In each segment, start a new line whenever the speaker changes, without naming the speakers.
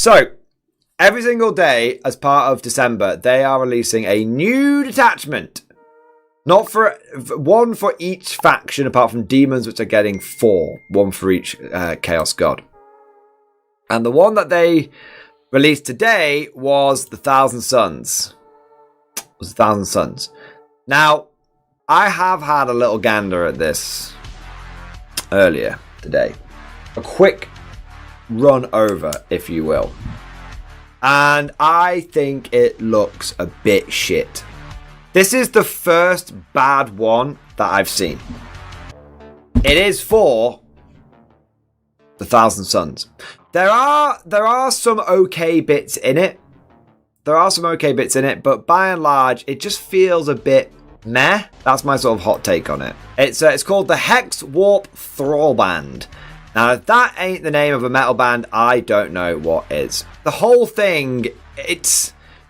So, every single day, as part of December, they are releasing a new detachment. Not for one for each faction, apart from demons, which are getting 4. One for each Chaos God. And the one that they released today was the Thousand Suns. Now, I have had a little gander at this earlier today. A quick run over, if you will. And I think it looks a bit shit. This is the first bad one that I've seen. It is for the Thousand Suns. There are some okay bits in it. But by and large, it just feels a bit meh. That's my sort of hot take on it. It's called the Hex Warp Thrall Band. Now, if that ain't the name of a metal band, I don't know what is. The whole thing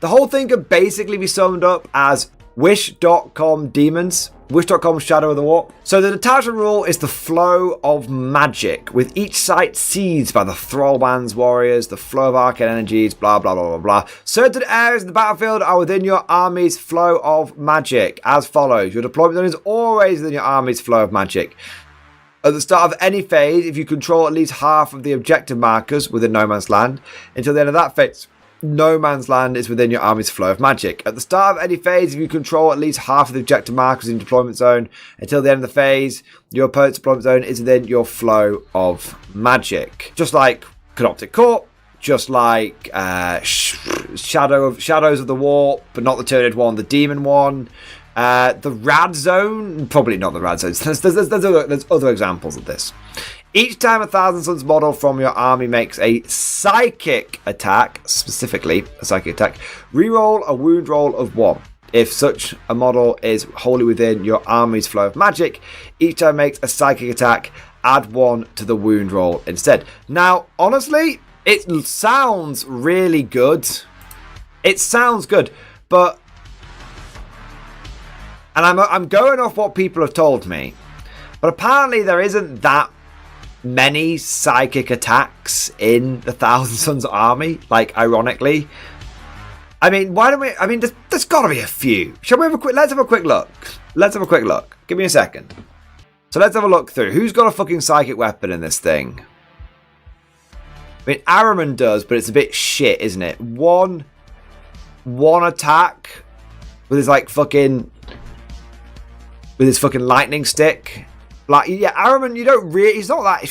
could basically be summed up as Wish.com demons. Wish.com Shadow of the Warp. So the detachment rule is the flow of magic, with each site seized by the Thrallband's warriors, the flow of arcane energies, blah, blah, blah, blah, blah. Certain areas of the battlefield are within your army's flow of magic, as follows. Your deployment zone is always within your army's flow of magic. At the start of any phase, if you control at least half of the objective markers within No Man's Land, until the end of that phase, No Man's Land is within your army's flow of magic. At the start of any phase, if you control at least half of the objective markers in deployment zone, until the end of the phase, your opponent's deployment zone is within your flow of magic. Just like Canoptic Court, just like Shadows of the Warp, but not the Turned one, the Demon one. The Rad Zone, probably not the Rad Zone. There's other examples of this. Each time a Thousand Suns model from your army makes a psychic attack, specifically a psychic attack, reroll a wound roll of 1. If such a model is wholly within your army's flow of magic, each time it makes a psychic attack, add 1 to the wound roll instead. Now, honestly, it sounds really good. It sounds good, but... And I'm going off what people have told me, but apparently there isn't that many psychic attacks in the Thousand Suns army, like, ironically. I mean, why don't we... I mean, there's got to be a few. Shall we have a quick... Let's have a quick look. Give me a second. So let's have a look through. Who's got a fucking psychic weapon in this thing? I mean, Araman does, but it's a bit shit, isn't it? One attack with his, like, fucking... with his fucking lightning stick. Like, yeah, Araman, you don't really... He's not that...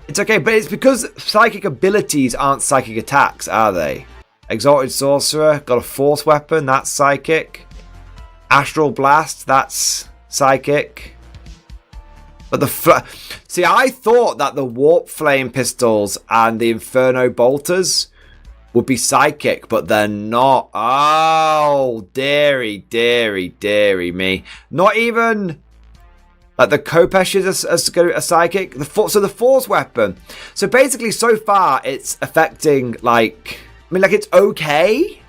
It's okay, but it's because psychic abilities aren't psychic attacks, are they? Exalted Sorcerer, got a force weapon, that's psychic. Astral Blast, that's psychic. But the... See, I thought that the Warp Flame Pistols and the Inferno Bolters would be psychic, but they're not. Oh, dearie me. Not even... Like the Kopeshes are psychic. So the force weapon. So basically, so far, it's affecting, like... I mean, like, it's okay.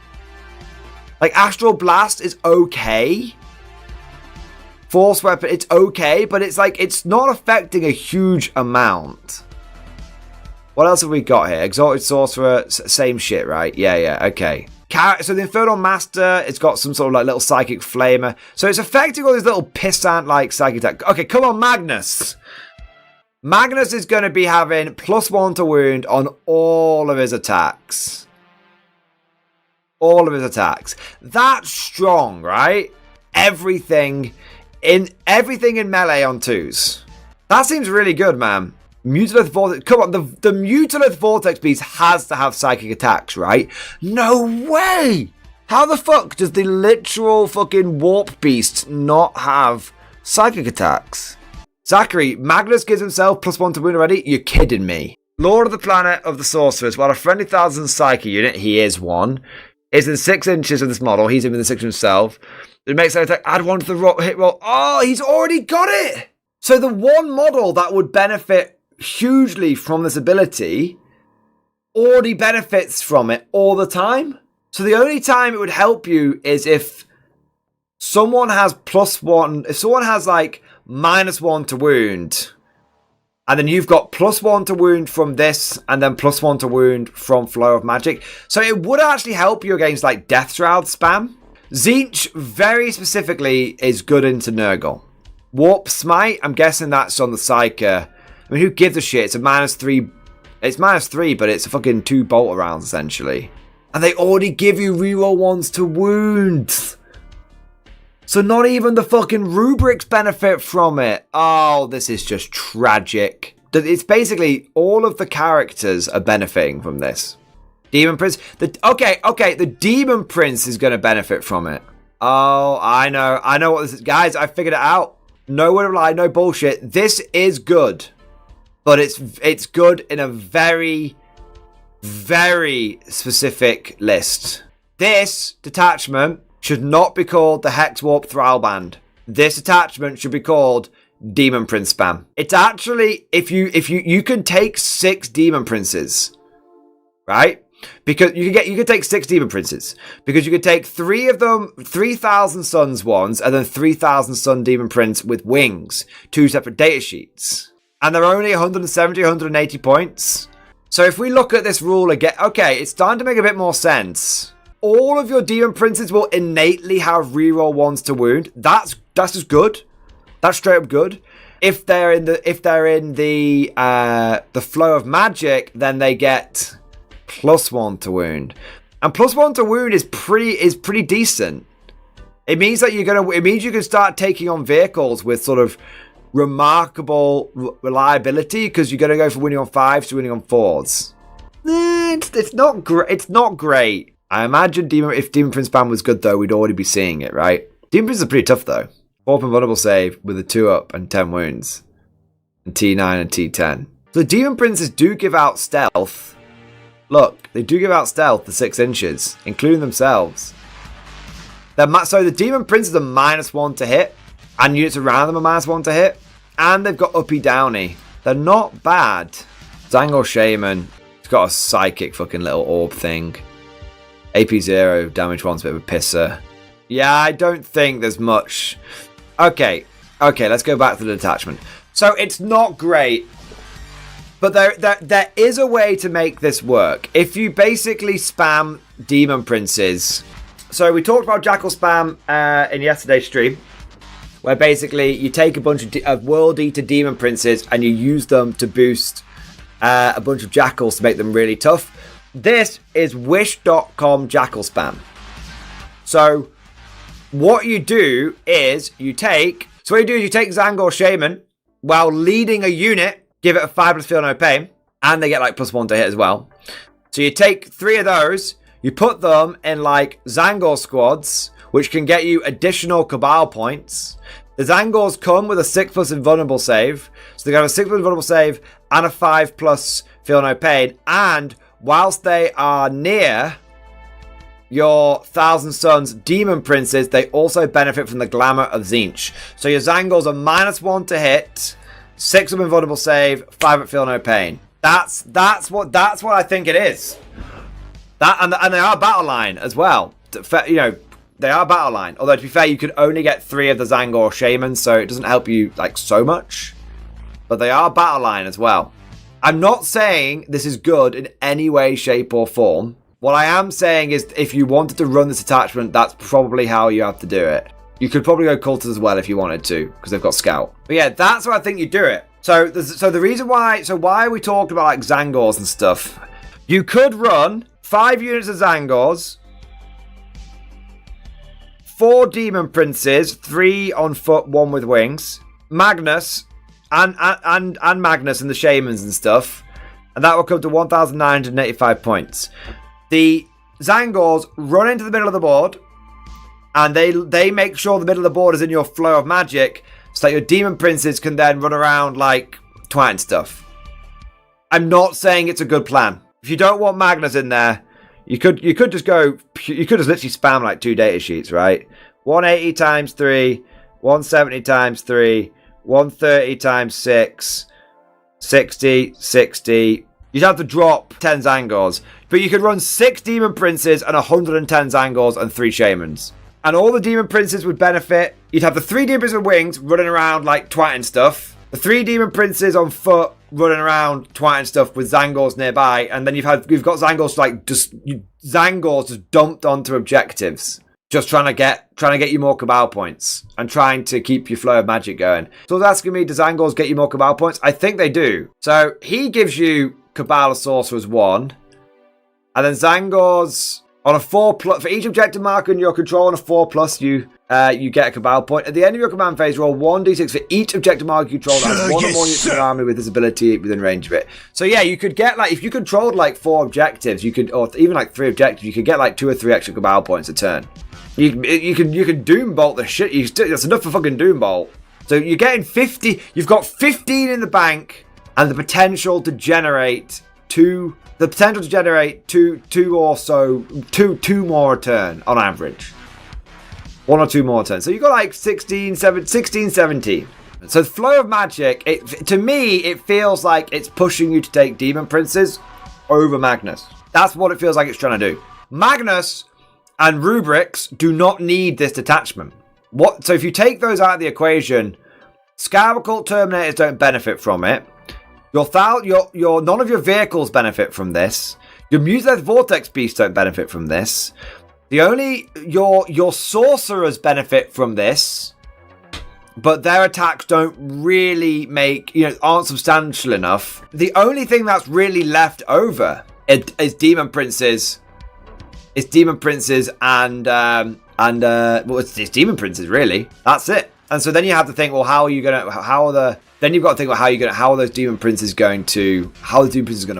Like, Astral Blast is okay. Force weapon, it's okay. But it's like, it's not affecting a huge amount. What else have we got here? Exalted Sorcerer, same shit, right? Yeah, okay. So the Infernal Master, it's got some sort of like little psychic flamer. So it's affecting all these little pissant-like psychic attacks. Okay, come on, Magnus. Magnus is going to be having +1 to wound on all of his attacks. That's strong, right? Everything in melee on 2s. That seems really good, man. Mutilith Vortex. Come on, the Mutilith Vortex Beast has to have psychic attacks, right? No way! How the fuck does the literal fucking Warp Beast not have psychic attacks? Zachary, Magnus gives himself +1 to wound already? You're kidding me. Lord of the Planet of the Sorcerers. While a friendly Thousand Psyche unit, he is one, is in 6 inches of this model. He's in the 6 himself. It makes an attack. Add 1 to the hit roll. Oh, he's already got it! So the one model that would benefit hugely from this ability already benefits from it all the time. So the only time it would help you is if someone has +1, if someone has like -1 to wound And then you've got +1 to wound from this, and then +1 to wound from Flow of Magic. So it would actually help you against like Death Shroud spam. Tzeentch very specifically is good into Nurgle. Warp Smite, I'm guessing that's on the Psyker. I mean, who gives a shit? It's a -3. It's -3, but it's a fucking 2 bolt rounds essentially. And they already give you reroll ones to wounds. So not even the fucking rubrics benefit from it. Oh, this is just tragic. It's basically all of the characters are benefiting from this. Demon Prince. Okay, the Demon Prince is going to benefit from it. Oh, I know what this is. Guys, I figured it out. No word of lie, no bullshit. This is good. But it's good in a very, very specific list. This detachment should not be called the Hex Warp Thrallband. This attachment should be called Demon Prince Spam. It's actually, if you can take 6 Demon Princes, right? Because you can take 6 Demon Princes. Because you could take 3 of them, 3,000 Suns ones, and then 3,000 Sun Demon Prince with wings. 2 separate data sheets. And they're only 170, 180 points. So if we look at this rule again, okay, it's starting to make a bit more sense. All of your Demon Princes will innately have reroll ones to wound. That's just good. That's straight up good. If they're in the Flow of Magic, then they get +1 to wound. And +1 to wound is pretty decent. It means that you can start taking on vehicles with sort of remarkable reliability, because you're going to go from winning on 5s to winning on 4s. It's not great. It's not great. I imagine if Demon Prince Spam was good, though, we'd already be seeing it, right? Demon Prince is pretty tough, though. 4 vulnerable save with a 2-up and 10 wounds. And T9 and T10. So Demon Princes do give out stealth. Look, they do give out stealth to 6 inches, including themselves. So the Demon Princes are -1 to hit, and units around them are -1 to hit. And they've got uppy downy. They're not bad. Zangor Shaman. He's got a psychic fucking little orb thing. AP0, damage 1's a bit of a pisser. Yeah, I don't think there's much. Okay, let's go back to the detachment. So it's not great, but there is a way to make this work. If you basically spam Demon Princes. So we talked about Jackal spam in yesterday's stream, where basically you take a bunch of World Eater Demon Princes and you use them to boost a bunch of Jackals to make them really tough. This is wish.com Jackal spam. So what you do is you take Zangor Shaman while leading a unit, give it a 5+ feel no pain, and they get like +1 to hit as well. So you take 3 of those, you put them in like Zangor squads, which can get you additional Cabal points. The Zangors come with a 6+ invulnerable save, so they got a 6+ invulnerable save and a 5+ feel no pain, and whilst they are near your 1,000 Suns Demon Princes, they also benefit from the glamour of Tzeentch. So your Zangors are -1 to hit, 6 of invulnerable save, 5 at feel no pain. That's what I think it is. That and they are battle line as well. You know, they are battle line. Although to be fair, you can only get 3 of the Zangor Shamans, so it doesn't help you like so much. But they are battle line as well. I'm not saying this is good in any way, shape, or form. What I am saying is if you wanted to run this attachment, that's probably how you have to do it. You could probably go Cultist as well if you wanted to, because they've got Scout. But yeah, that's how I think you do it. So the reason why we talked about like Zangors and stuff, you could run 5 units of Zangors, 4 Demon Princes, 3 on foot, 1 with wings, Magnus, and Magnus and the Shamans and stuff, and that will come to 1,985 points. The Zangors run into the middle of the board, and they make sure the middle of the board is in your Flow of Magic, so that your Demon Princes can then run around like twatting stuff. I'm not saying it's a good plan. If you don't want Magnus in there, you could just literally spam like 2 data sheets, right? 180 times 3, 170 times 3, 130 times 6, 60, 60. You'd have to drop 10 Zangors. But you could run 6 Demon Princes and 110 Zangors and 3 Shamans. And all the Demon Princes would benefit. You'd have the 3 Demon Princes with wings running around like twatting stuff. The 3 Demon Princes on foot running around twatting stuff with Zangors nearby, and then you've got Zangors Zangors just dumped onto objectives, just trying to get you more Cabal points and trying to keep your flow of magic going. So I was asking me, do Zangors get you more Cabal points? I think they do. So he gives you Cabal of Sorcerers 1, and then Zangors on a 4+, for each objective marker in your control on a 4+, you get a Cabal point. At the end of your command phase, roll 1d6 for each objective marker you control that has one or more units in your army with this ability within range of it. So yeah, you could get, like, if you controlled like 4 objectives, you could, or even like 3 objectives, you could get like 2 or 3 extra Cabal points a turn. You can Doom Bolt the shit. That's enough for fucking Doom Bolt. So you're getting 50. You've got 15 in the bank, and the potential to generate two or so, two more a turn on average. 1 or 2 more turns. So you got like 16, 17. So the flow of magic, to me, it feels like it's pushing you to take Demon Princes over Magnus. That's what it feels like it's trying to do. Magnus and Rubrics do not need this detachment. So if you take those out of the equation, Scarab Cult Terminators don't benefit from it. None of your vehicles benefit from this. Your Museleth Vortex Beasts don't benefit from this. Your sorcerers benefit from this, but their attacks don't really aren't substantial enough. The only thing that's really left over is Demon Princes. It's Demon Princes and it's Demon Princes really. That's it. And so then you have to think, well, then you've got to think about how are those Demon Princes going to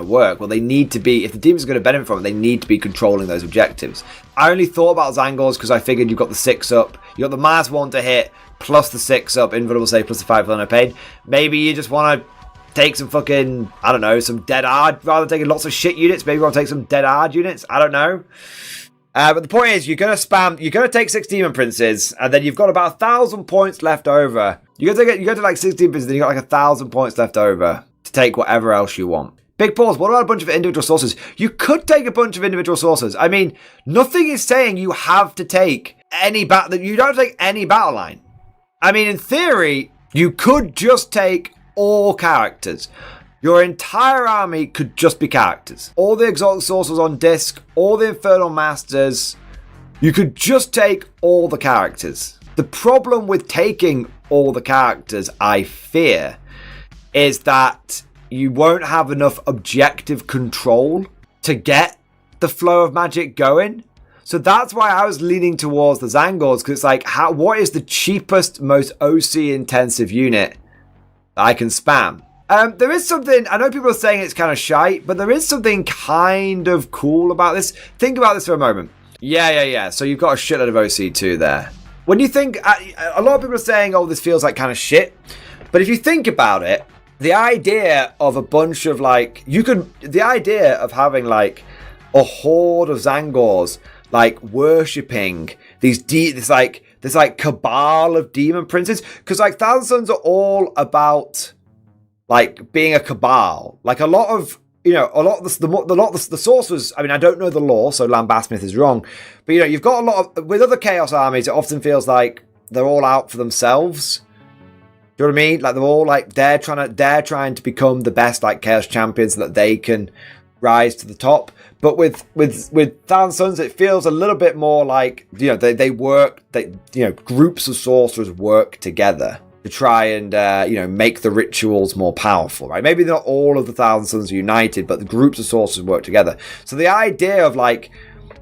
work? Well, they need to be, if the demons are going to benefit from it, they need to be controlling those objectives. I only thought about Zangors because I figured you've got the 6 up, you got the -1 to hit, plus the 6 up, invulnerable save, plus the 5 for no pain. Maybe you just want to take some fucking, I don't know, some Dead Hard, rather than taking lots of shit units, maybe you want to take some Dead Hard units, I don't know. But the point is, you're going to take 6 Demon Princes, and then you've got about 1,000 points left over. You go to like 16 Princes, then you got like 1,000 points left over to take whatever else you want. Big pause, what about a bunch of individual sources? You could take a bunch of individual sources. I mean, nothing is saying you have to take you don't have to take any battle line. I mean, in theory, you could just take all characters. Your entire army could just be characters. All the Exalted Sorcerers on disc, all the Infernal Masters, you could just take all the characters. The problem with taking all the characters, I fear, is that you won't have enough objective control to get the flow of magic going. So that's why I was leaning towards the Zangors, because it's like, what is the cheapest, most OC intensive unit that I can spam? There is something, I know people are saying it's kind of shite, but there is something kind of cool about this. Think about this for a moment. Yeah. So you've got a shitload of OC2 there. When you think, a lot of people are saying, oh, this feels like kind of shit. But if you think about it, the idea of a bunch of the idea of having like a horde of Zangors, like worshipping this cabal of Demon Princes, because like Thousand Suns are all about like being a cabal. Like a lot of the sorcerers, I mean, I don't know the lore, so Lambasmith is wrong, but you've got a lot of, with other Chaos armies, it often feels like they're all out for themselves. Do you know what I mean? Like they're all like, they're trying to become the best like Chaos champions so that they can rise to the top. But with Thousand Suns, it feels a little bit more like, groups of sorcerers work together to try and make the rituals more powerful, right? Maybe not all of the Thousand Suns are united, but the groups of sorcerers work together. So the idea of like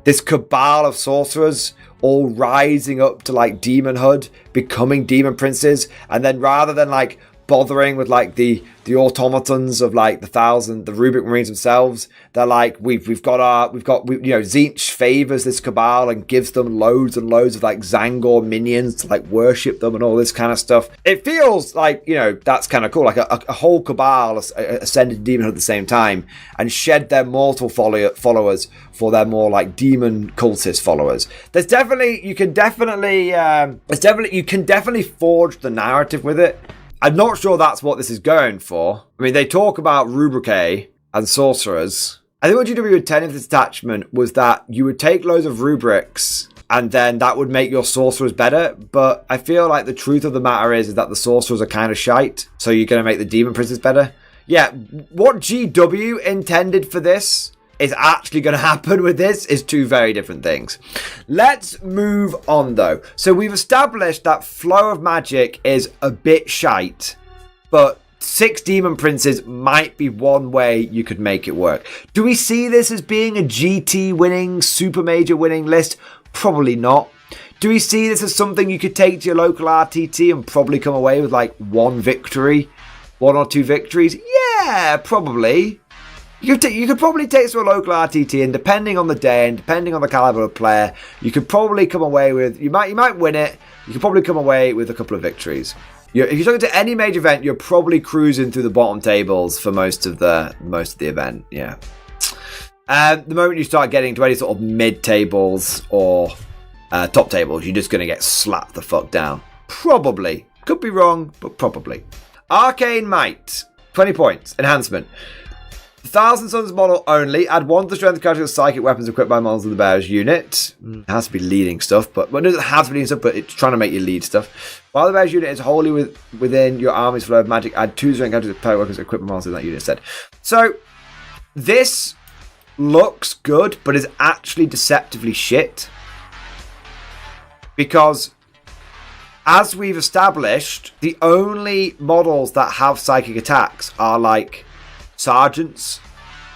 this cabal of sorcerers all rising up to like demonhood, becoming Demon Princes, and then rather than like bothering with like the automatons of like the Rubric Marines themselves, they're like, Tzeentch favors this cabal and gives them loads and loads of like Zangor minions to like worship them and all this kind of stuff. It feels like, that's kind of cool, like a whole cabal ascended to demonhood at the same time and shed their mortal followers for their more like demon cultist followers. You can definitely forge the narrative with it. I'm not sure that's what this is going for. I mean, they talk about Rubricae and Sorcerers. I think what GW would tell in this detachment was that you would take loads of Rubrics and then that would make your Sorcerers better. But I feel like the truth of the matter is that the Sorcerers are kind of shite. So you're going to make the Demon Princes better. yeah, what GW intended for this is actually going to happen with this is two very different things. Let's move on though. So we've established that flow of magic is a bit shite, but 6 Demon Princes might be one way you could make it work. Do we see this as being a GT winning, super major winning list? Probably not. Do we see this as something you could take to your local RTT and probably come away with like 1 victory? 1 or 2 victories? Yeah, probably. You could probably take to a local RTT, and depending on the day and depending on the caliber of player, you could probably come away with, you might win it, you could probably come away with a couple of victories. If you're talking to any major event, you're probably cruising through the bottom tables for most of the event. Yeah. The moment you start getting to any sort of mid tables or top tables, you're just going to get slapped the fuck down. Probably. Could be wrong, but probably. Arcane Might. 20 points. Enhancement. 1,000 Suns model only. Add 1 to the strength category of psychic weapons equipped by models of the bear's unit. It has to be leading stuff, but it doesn't have to be leading stuff, but it's trying to make you lead stuff. While the bear's unit is wholly within your army's flow of magic, add 2 strength categories of power weapons equipped by models of that unit instead. So, this looks good, but is actually deceptively shit. Because, as we've established, the only models that have psychic attacks are like sergeants,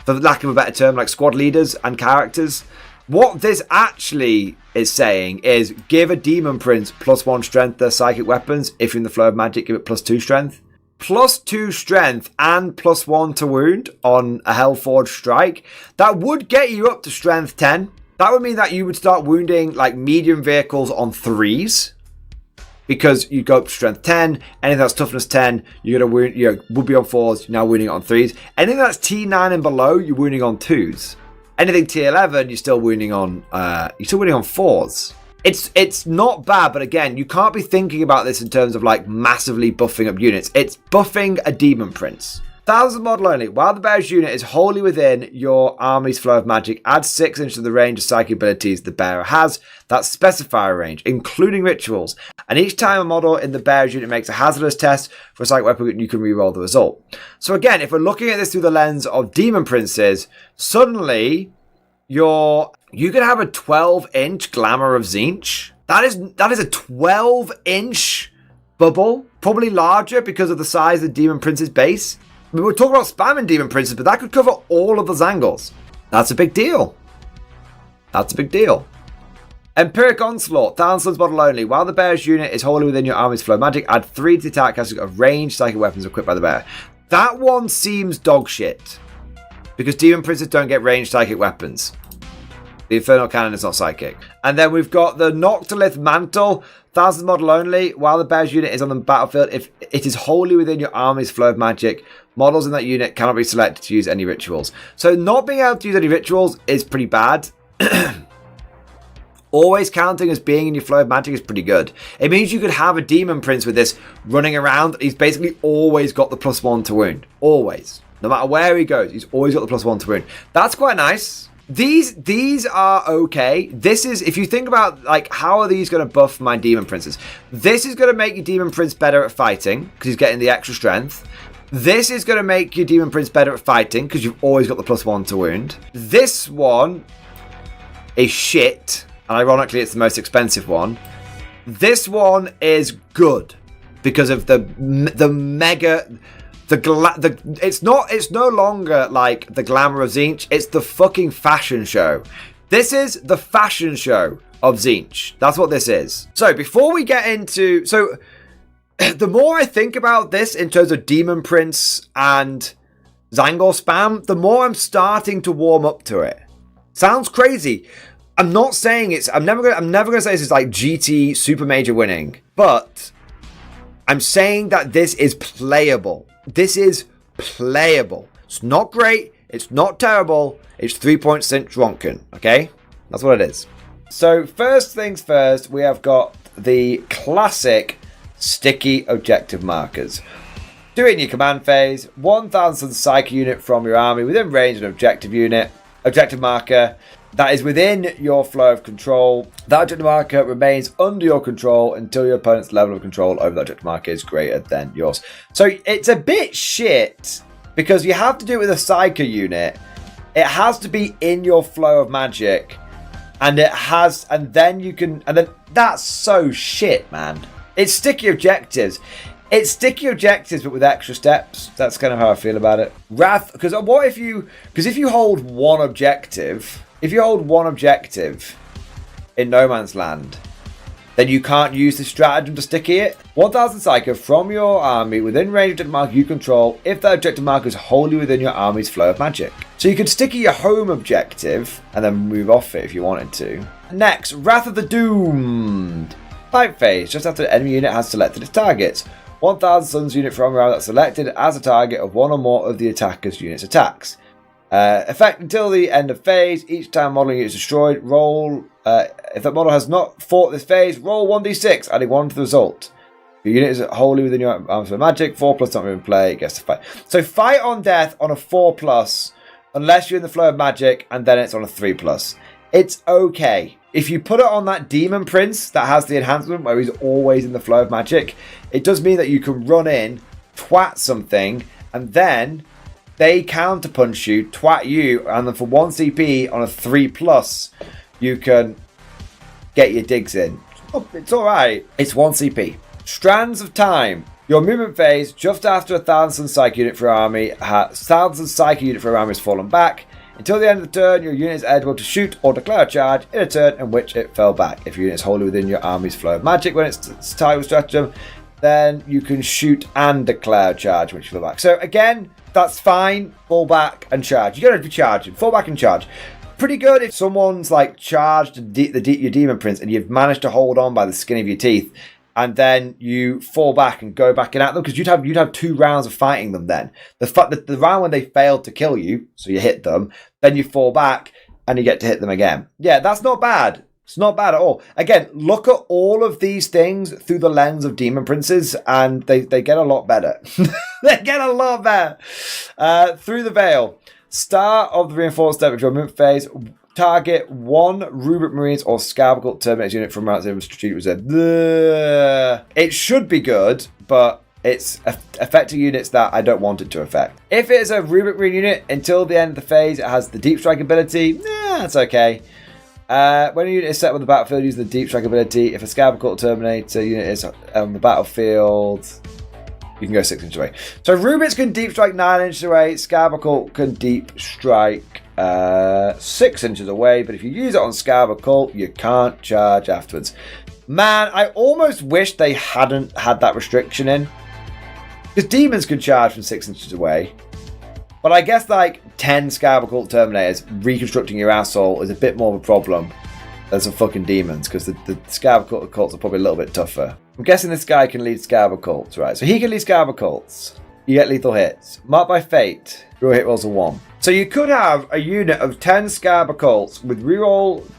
for lack of a better term, like squad leaders and characters. What this actually is saying is give a Demon Prince +1 strength to psychic weapons. If you're in the flow of magic, give it +2 strength. +2 strength and +1 to wound on a Hellforged strike. That would get you up to strength 10. That would mean that you would start wounding like medium vehicles on 3s. Because you go up to strength 10, anything that's toughness 10, you're gonna wound. You would be on 4s. You're now wounding on 3s. Anything that's T9 and below, you're wounding on 2s. Anything T11, you're still wounding on. You're still wounding on 4s. It's not bad, but again, you can't be thinking about this in terms of like massively buffing up units. It's buffing a Demon Prince. 1,000 model only. While the bear's unit is wholly within your army's flow of magic, add 6 into the range of psychic abilities the bearer has that specify a range, including rituals. And each time a model in the bear's unit makes a hazardous test for a psychic weapon, you can reroll the result. So again, if we're looking at this through the lens of Demon Princes, suddenly you can have a 12-inch Glamour of Tzeentch. That is a 12-inch bubble, probably larger because of the size of the Demon Prince's base. I mean, we're talking about spamming Demon Princes, but that could cover all of the Zangles. That's a big deal. That's a big deal. Empiric Onslaught, 1,000 Suns model only. While the bear's unit is wholly within your army's flow magic, add 3 to the attack category of ranged psychic weapons equipped by the bear. That one seems dog shit. Because Demon Princes don't get ranged psychic weapons. The Infernal Cannon is not psychic. And then we've got the Noctilith Mantle, 1,000 model only. While the bear's unit is on the battlefield, if it is wholly within your army's flow of magic, models in that unit cannot be selected to use any rituals. So not being able to use any rituals is pretty bad. Always counting as being in your flow of magic is pretty good. It means you could have a Demon Prince with this running around. He's basically always got the +1 to wound. Always. No matter where he goes, he's always got the +1 to wound. That's quite nice. These are okay. This is, if you think about, like, how are these going to buff my Demon Princes? This is going to make your Demon Prince better at fighting, because he's getting the extra strength. This is going to make your Demon Prince better at fighting, because you've always got the +1 to wound. This one is shit, and ironically it's the most expensive one. This one is good, because of the mega... it's no longer like the Glamour of Tzeentch, it's the fucking fashion show. This is the fashion show of Tzeentch. That's what this is. So before we get into... So the more I think about this in terms of Demon Prince and Zangor spam, the more I'm starting to warm up to it. Sounds crazy. I'm not saying it's... I'm never gonna say this is like GT super major winning, but I'm saying that this is playable. This is playable. It's not great. It's not terrible. It's 3 points drunken. Okay? That's what it is. So first things first, we have got the classic sticky objective markers. Do it in your command phase. 1,000 psychic unit from your army within range of an objective unit. Objective marker that is within your flow of control. That objective marker remains under your control until your opponent's level of control over that objective marker is greater than yours. So it's a bit shit Because you have to do it with a Psyker unit. It has to be in your flow of magic. And then that's so shit, man. It's sticky objectives. It's sticky objectives, but with extra steps. That's kind of how I feel about it. Wrath, because if you hold one objective, in No Man's Land, then you can't use the stratagem to sticky it. 1000 Psycho from your army within range of objective marker you control if that objective marker is wholly within your army's flow of magic. So you could sticky your home objective and then move off it if you wanted to. Next, Wrath of the Doomed. Fight phase, just after the enemy unit has selected its targets. 1000 Suns unit from around that's selected as a target of one or more of the attacker's unit's attacks. Effect until the end of phase. Each time model unit is destroyed, roll. If that model has not fought this phase, roll 1d6, adding 1 to the result. Your unit is wholly within your arms of magic. 4+ not in play. Gets to fight. So fight on death on a 4+, unless you're in the flow of magic, and then it's on a 3+. It's okay. If you put it on that Demon Prince that has the enhancement where he's always in the flow of magic, it does mean that you can run in, twat something, and then they counterpunch you, twat you, and then for 1 CP on a 3+, you can get your digs in. Oh, it's alright. It's 1 CP. Strands of Time. Your movement phase, just after 1000 Psyche unit for your army, 1000 Psyche unit for your army has fallen back. Until the end of the turn, your unit is eligible to shoot or declare a charge in a turn in which it fell back. If your unit is wholly within your army's flow of magic when it's tied with stratagem, then you can shoot and declare a charge when you fall back. So again, that's fine. Fall back and charge. You don't have to be charging. Fall back and charge. Pretty good if someone's like charged your Demon Prince and you've managed to hold on by the skin of your teeth, and then you fall back and go back in at them, because you'd have 2 rounds of fighting them then. The fact that the round when they failed to kill you, so you hit them, then you fall back and you get to hit them again. Yeah, that's not bad. It's not bad at all. Again, look at all of these things through the lens of Demon Princes, and they get a lot better. They get a lot better. Through the Veil. Start of the reinforced step of your movement phase. Target 1 Rubric Marines or Scarab Terminator unit from Mount Strategic Reserve. It should be good, but it's affecting units that I don't want it to affect. If it is a Rubric Marine unit, until the end of the phase, it has the Deep Strike ability. That's okay. When a unit is set with the battlefield using the Deep Strike ability, if a Scarab Terminator unit is on the battlefield, you can go 6 inches away. So Rubrics can Deep Strike 9 inches away. Scarab can Deep Strike 6 inches away, but if you use it on Scarab, you can't charge afterwards. Man, I almost wish they hadn't had that restriction in, because demons can charge from 6 inches away, but I guess like 10 Scarab Terminators reconstructing your asshole is a bit more of a problem than some fucking demons, because the Scarab cults are probably a little bit tougher. I'm guessing this guy can lead Scarab cults, right? So he can lead Scarab cults. You get lethal hits. Marked by fate. Real hit rolls are 1. So you could have a unit of 10 Scarab cults with reroll.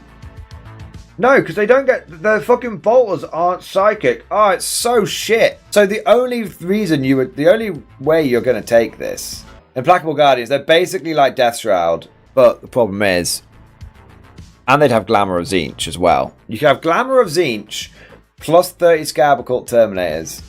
No, because they don't get, the fucking bolters aren't psychic. Oh, it's so shit. So the only way you're going to take this, Implacable Guardians, they're basically like Death Shroud, but the problem is, and they'd have Glamour of Tzeentch as well. You can have Glamour of Tzeentch plus 30 Scarab Terminators,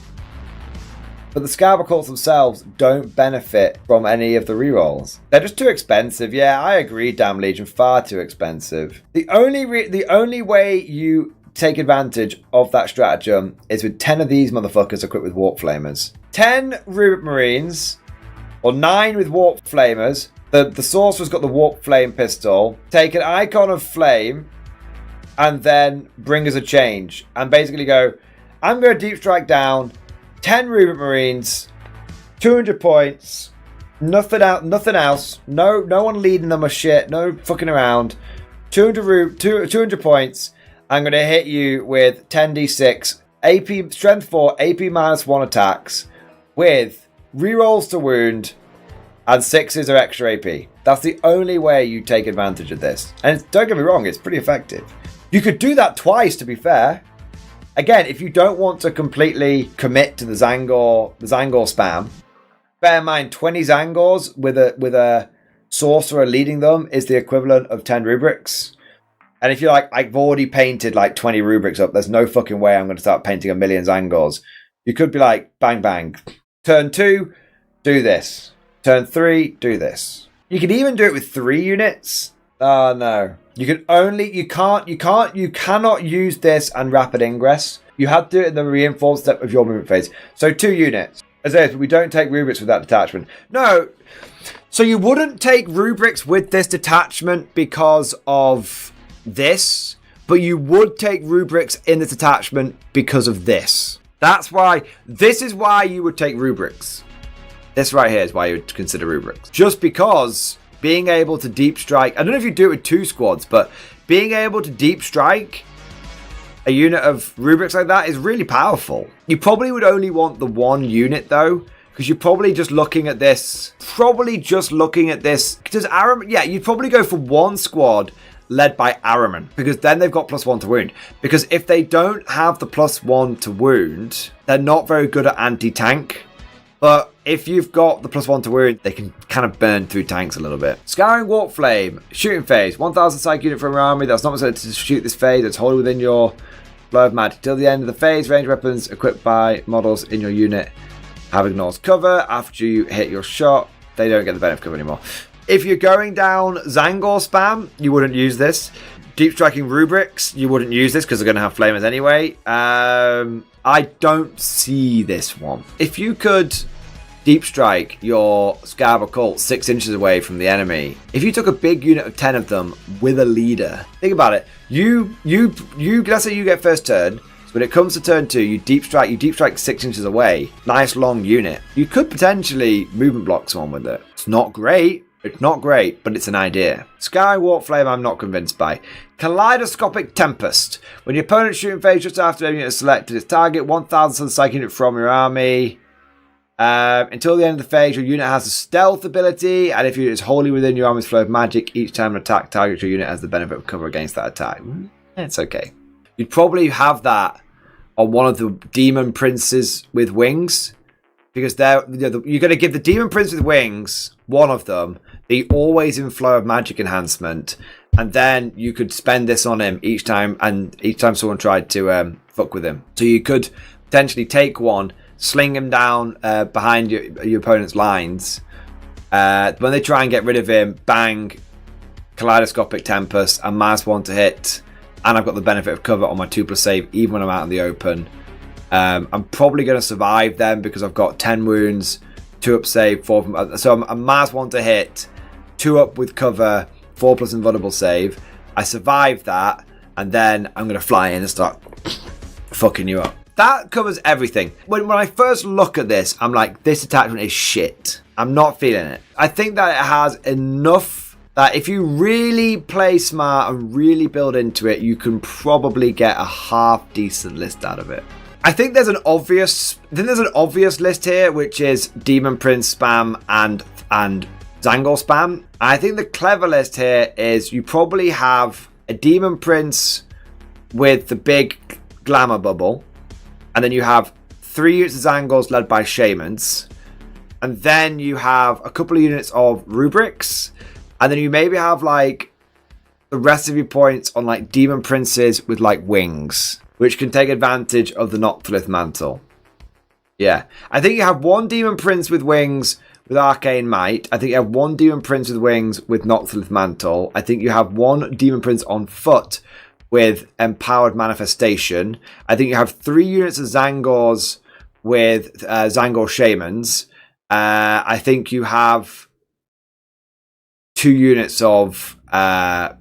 but the Scarab themselves don't benefit from any of the rerolls. They're just too expensive. Yeah, I agree, Damn Legion, far too expensive. The only way you take advantage of that stratagem is with 10 of these motherfuckers equipped with Warp Flamers. 10 Rubric Marines, or 9 with Warp Flamers. The Sorcerer's got the Warp Flame pistol. Take an Icon of Flame, and then bring us a change. And basically go, I'm going to Deep Strike down 10 Rubric Marines, 200 points, nothing else, no one leading them or shit, no fucking around, 200 points, I'm going to hit you with 10d6, AP, strength 4, AP -1 attacks, with rerolls to wound, and 6s are extra AP. That's the only way you take advantage of this. And don't get me wrong, it's pretty effective. You could do that twice, to be fair. Again, if you don't want to completely commit to the Zangor spam, bear in mind 20 Zangors with a sorcerer leading them is the equivalent of 10 rubrics. And if you're like, I've already painted like 20 rubrics up, there's no fucking way I'm going to start painting a million Zangors. You could be like, bang bang, turn 2, do this. Turn 3, do this. You can even do it with 3 units. Oh no. You cannot use this and rapid ingress. You have to do it in the reinforced step of your movement phase. So 2 units. As if we don't take rubrics with that detachment. No. So you wouldn't take rubrics with this detachment because of this, but you would take rubrics in this detachment because of this. This is why you would take rubrics. This right here is why you would consider rubrics. Just because being able to deep strike, I don't know if you do it with 2 squads, but being able to deep strike a unit of rubrics like that is really powerful. You probably would only want the 1 unit though, because you're probably just looking at this. Does Ahriman? Yeah, you'd probably go for 1 squad led by Ahriman, because then they've got +1 to wound. Because if they don't have the +1 to wound, they're not very good at anti-tank. But if you've got the +1 to wound, they can kind of burn through tanks a little bit. Scouring Warp Flame, shooting phase, 1000 psych unit from your army that's not necessary to shoot this phase, that's wholly within your flow of magic. Till the end of the phase, range weapons equipped by models in your unit have ignores cover. After you hit your shot, they don't get the benefit of cover anymore. If you're going down Zangor spam, you wouldn't use this. Deep striking rubrics, you wouldn't use this because they're going to have flamers anyway. I don't see this one. If you could deep strike your Scarab Occult 6 inches away from the enemy, if you took a big unit of 10 of them with a leader, think about it. Let's say you get first turn. So when it comes to turn 2, you deep strike 6 inches away. Nice long unit. You could potentially movement block someone with it. It's not great. It's not great, but it's an idea. Sky Warp Flame, I'm not convinced by. Kaleidoscopic Tempest. When your opponent's shooting phase just after the unit is selected, its target 1000 psych unit from your army. Until the end of the phase, your unit has a stealth ability, and if your unit is wholly within your army's flow of magic, each time an attack target your unit has the benefit of cover against that attack. It's okay. You'd probably have that on one of the Demon Princes with wings, because you're going to give the Demon Prince with wings, one of them, the always in flow of magic enhancement, and then you could spend this on him each time someone tried to fuck with him. So you could potentially take one, sling him down behind your opponent's lines. When they try and get rid of him, bang, Kaleidoscopic Tempest, and -1 to hit, and I've got the benefit of cover on my 2+ save even when I'm out in the open. I'm probably going to survive them because I've got 10 wounds, 2+ save, 4. So I'm -1 to hit, 2 up with cover, 4+ invulnerable save. I survive that, and then I'm going to fly in and start fucking you up. That covers everything. When I first look at this, I'm like, this attachment is shit. I'm not feeling it. I think that it has enough that if you really play smart and really build into it, you can probably get a half decent list out of it. I think there's an obvious list here, which is Demon Prince spam and Zangor spam. I think the clever list here is you probably have a Demon Prince with the big glamour bubble, and then you have 3 units of Zangors led by Shamans, and then you have a couple of units of rubrics, and then you maybe have like the rest of your points on like Demon Princes with like wings, which can take advantage of the Noctilith Mantle. Yeah. I think you have 1 Demon Prince with wings with Arcane Might. I think you have 1 Demon Prince with wings with Noctilith Mantle. I think you have 1 Demon Prince on foot with Empowered Manifestation. I think you have 3 units of Zangors with Zangor Shamans. I think you have 2 units of... I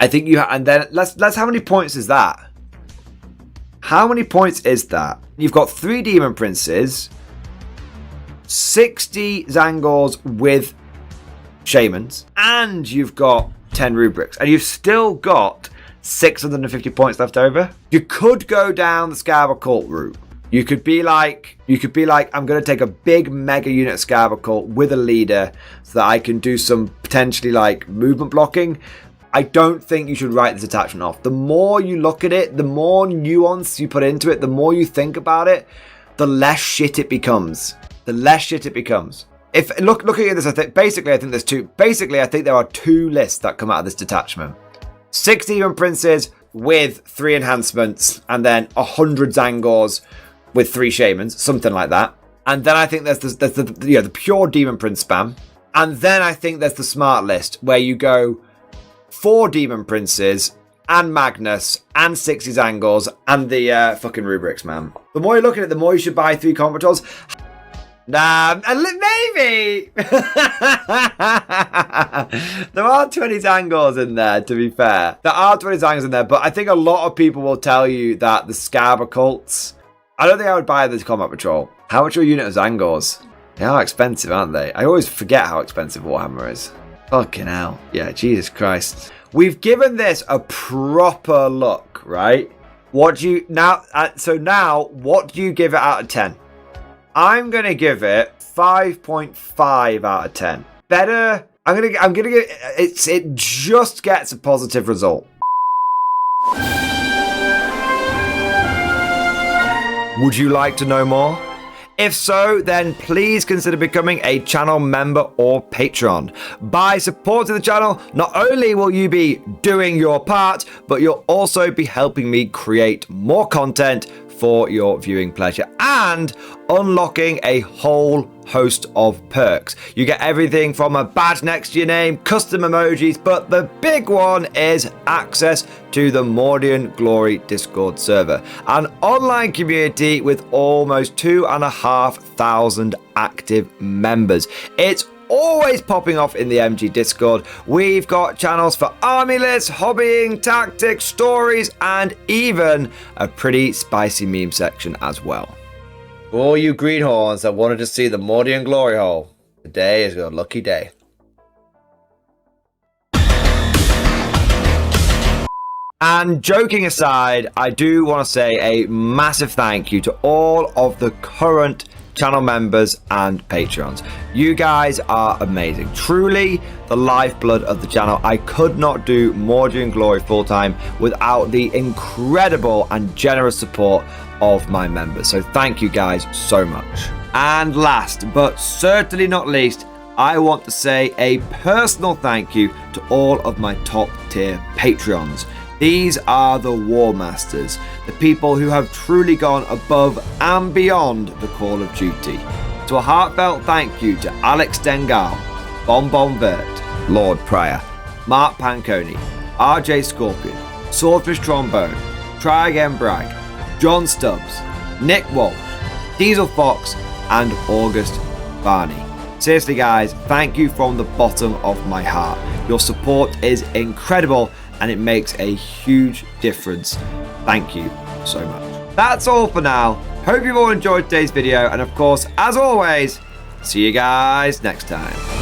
think you and then let's how many points is that? How many points is that? You've got 3 Demon Princes, 60 Zangors with Shamans, and you've got 10 rubrics, and you've still got 650 points left over. You could go down the Scarab Occult route. You could be like, I'm going to take a big mega unit of Scarab Occult with a leader so that I can do some potentially like movement blocking. I don't think you should write this attachment off. The more you look at it, the more nuance you put into it, the more you think about it, the less shit it becomes. The less shit it becomes. If looking at this, I think there's 2. Basically, I think there are 2 lists that come out of this detachment. 6 Demon Princes with 3 enhancements, and then 100 Zangors with 3 Shamans, something like that. And then I think there's the pure Demon Prince spam. And then I think there's the smart list where you go 4 Demon Princes and Magnus and 60s angles and the fucking rubrics, man. The more you look at it, the more you should buy 3 combat tools. Nah, maybe. There are 20s angles in there, to be fair. There are 20s angles in there, but I think a lot of people will tell you that the Scab Occults, I don't think I would buy this combat patrol. How much your unit is angles? They are expensive, aren't they? I always forget how expensive Warhammer is. Fucking hell. Yeah, Jesus Christ. We've given this a proper look, right? What do you now? So now, what do you give it out of 10? I'm gonna give it 5.5 out of 10. Better. I'm gonna give it just gets a positive result. Would you like to know more? If so, then please consider becoming a channel member or patron. By supporting the channel, not only will you be doing your part, but you'll also be helping me create more content for your viewing pleasure and unlocking a whole host of perks. You get everything from a badge next to your name, custom emojis, but the big one is access to the Mordian Glory Discord server, an online community with almost 2,500 active members. It's always popping off in the MG Discord. We've got channels for army lists, hobbying, tactics, stories, and even a pretty spicy meme section as well. For all you greenhorns that wanted to see the Mordian glory hole, today is your lucky day. And joking aside, I do want to say a massive thank you to all of the current channel members and patrons. You guys are amazing. Truly the lifeblood of the channel. I could not do Mordian Glory full time without the incredible and generous support of my members. So thank you guys so much. And last but certainly not least, I want to say a personal thank you to all of my top tier Patreons. These are the War Masters, the people who have truly gone above and beyond the call of duty. So a heartfelt thank you to Alex Dengal, Bon Vert, Lord Pryor, Mark Panconi, RJ Scorpion, Swordfish Trombone, Try Again Bragg, John Stubbs, Nick Walsh, Diesel Fox, and August Barney. Seriously guys, thank you from the bottom of my heart. Your support is incredible and it makes a huge difference. Thank you so much. That's all for now. Hope you've all enjoyed today's video, and of course, as always, see you guys next time.